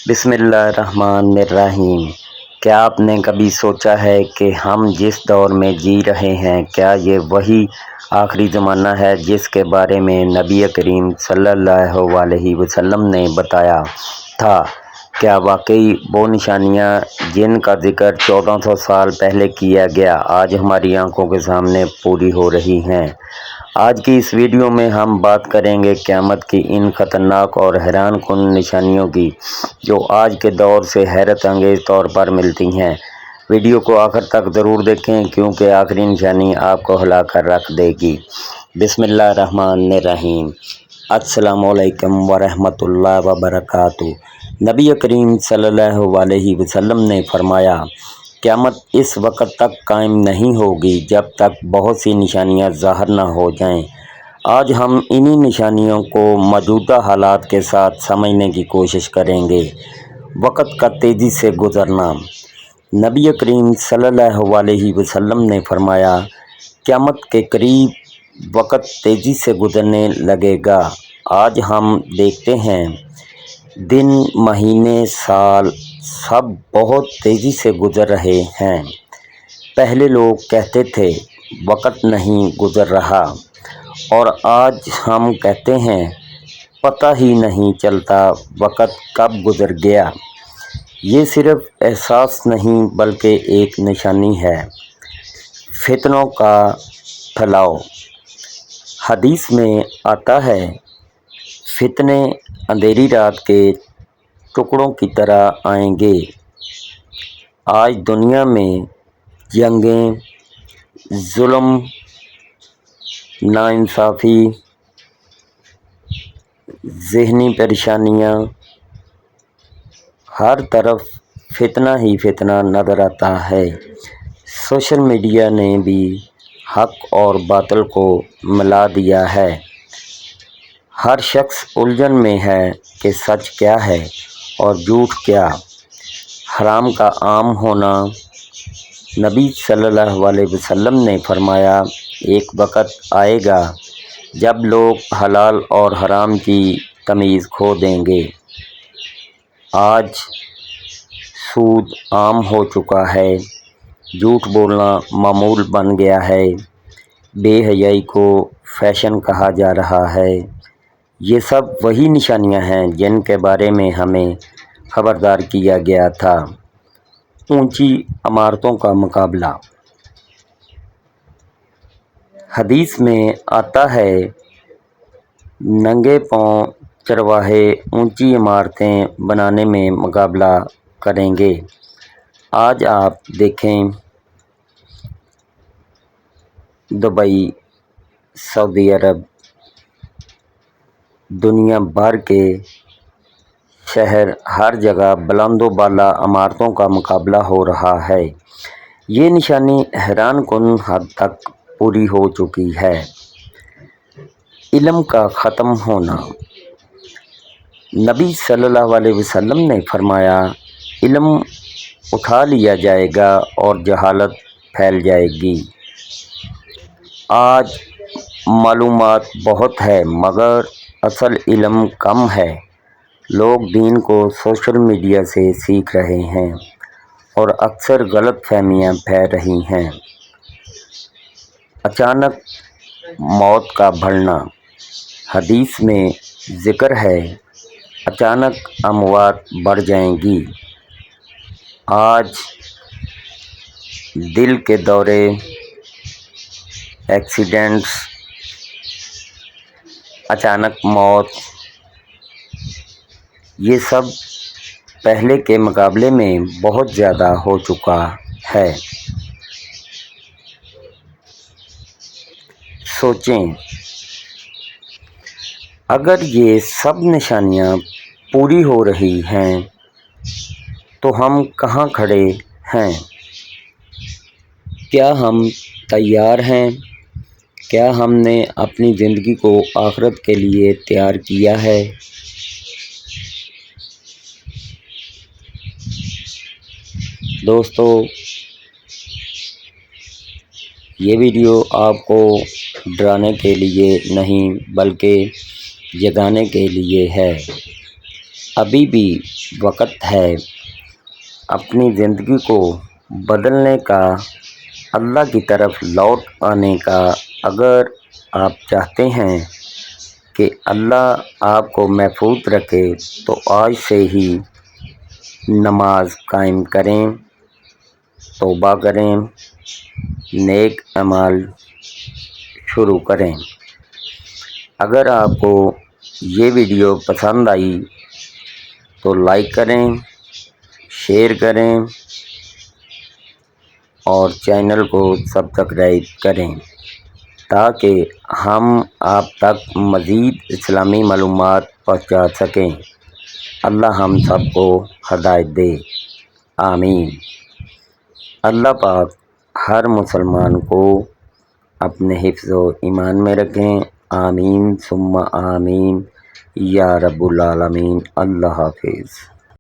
بسم اللہ الرحمن الرحیم۔ کیا آپ نے کبھی سوچا ہے کہ ہم جس دور میں جی رہے ہیں، کیا یہ وہی آخری زمانہ ہے جس کے بارے میں نبی کریم صلی اللہ علیہ وسلم نے بتایا تھا؟ کیا واقعی وہ نشانیاں جن کا ذکر 1400 سال پہلے کیا گیا آج ہماری آنکھوں کے سامنے پوری ہو رہی ہیں؟ آج کی اس ویڈیو میں ہم بات کریں گے قیامت کی ان خطرناک اور حیران کن نشانیوں کی جو آج کے دور سے حیرت انگیز طور پر ملتی ہیں۔ ویڈیو کو آخر تک ضرور دیکھیں کیونکہ آخری نشانی آپ کو ہلا کر رکھ دے گی۔ بسم اللہ الرحمن الرحیم۔ السلام علیکم ورحمۃ اللہ وبرکاتہ۔ نبی کریم صلی اللہ علیہ وسلم نے فرمایا، قیامت اس وقت تک قائم نہیں ہوگی جب تک بہت سی نشانیاں ظاہر نہ ہو جائیں۔ آج ہم انہی نشانیوں کو موجودہ حالات کے ساتھ سمجھنے کی کوشش کریں گے۔ وقت کا تیزی سے گزرنا۔ نبی کریم صلی اللہ علیہ وسلم نے فرمایا، قیامت کے قریب وقت تیزی سے گزرنے لگے گا۔ آج ہم دیکھتے ہیں دن، مہینے، سال سب بہت تیزی سے گزر رہے ہیں۔ پہلے لوگ کہتے تھے وقت نہیں گزر رہا، اور آج ہم کہتے ہیں پتہ ہی نہیں چلتا وقت کب گزر گیا۔ یہ صرف احساس نہیں بلکہ ایک نشانی ہے۔ فتنوں کا پھیلاؤ۔ حدیث میں آتا ہے، فتنے اندھیری رات کے ٹکڑوں کی طرح آئیں گے۔ آج دنیا میں جنگیں، ظلم، ناانصافی، ذہنی پریشانیاں، ہر طرف فتنہ ہی فتنہ نظر آتا ہے۔ سوشل میڈیا نے بھی حق اور باطل کو ملا دیا ہے۔ ہر شخص الجھن میں ہے کہ سچ کیا ہے اور جھوٹ کیا۔ حرام کا عام ہونا۔ نبی صلی اللہ علیہ وسلم نے فرمایا، ایک وقت آئے گا جب لوگ حلال اور حرام کی تمیز کھو دیں گے۔ آج سود عام ہو چکا ہے، جھوٹ بولنا معمول بن گیا ہے، بے حیائی کو فیشن کہا جا رہا ہے۔ یہ سب وہی نشانیاں ہیں جن کے بارے میں ہمیں خبردار کیا گیا تھا۔ اونچی عمارتوں کا مقابلہ۔ حدیث میں آتا ہے، ننگے پاؤں چرواہے اونچی عمارتیں بنانے میں مقابلہ کریں گے۔ آج آپ دیکھیں دبئی، سعودی عرب، دنیا بھر کے شہر، ہر جگہ بلند و بالا عمارتوں کا مقابلہ ہو رہا ہے۔ یہ نشانی حیران کن حد تک پوری ہو چکی ہے۔ علم کا ختم ہونا۔ نبی صلی اللہ علیہ وسلم نے فرمایا، علم اٹھا لیا جائے گا اور جہالت پھیل جائے گی۔ آج معلومات بہت ہے مگر اصل علم کم ہے۔ لوگ دین کو سوشل میڈیا سے سیکھ رہے ہیں اور اکثر غلط فہمیاں پھیل رہی ہیں۔ اچانک موت کا بڑھنا۔ حدیث میں ذکر ہے، اچانک اموات بڑھ جائیں گی۔ آج دل کے دورے، ایکسیڈنٹس، اچانک موت، یہ سب پہلے کے مقابلے میں بہت زیادہ ہو چکا ہے۔ سوچیں، اگر یہ سب نشانیاں پوری ہو رہی ہیں تو ہم کہاں کھڑے ہیں؟ کیا ہم تیار ہیں؟ کیا ہم نے اپنی زندگی کو آخرت کے لیے تیار کیا ہے؟ دوستو، یہ ویڈیو آپ کو ڈرانے کے لیے نہیں بلکہ جگانے کے لیے ہے۔ ابھی بھی وقت ہے اپنی زندگی کو بدلنے کا، اللہ کی طرف لوٹ آنے کا۔ اگر آپ چاہتے ہیں کہ اللہ آپ کو محفوظ رکھے تو آج سے ہی نماز قائم کریں، توبہ کریں، نیک اعمال شروع کریں۔ اگر آپ کو یہ ویڈیو پسند آئی تو لائک کریں، شیئر کریں اور چینل کو سبسکرائب کریں تاکہ ہم آپ تک مزید اسلامی معلومات پہنچا سکیں۔ اللہ ہم سب کو ہدایت دے، آمین۔ اللہ پاک ہر مسلمان کو اپنے حفظ و ایمان میں رکھیں، آمین ثم آمین یا رب العالمین۔ اللہ حافظ۔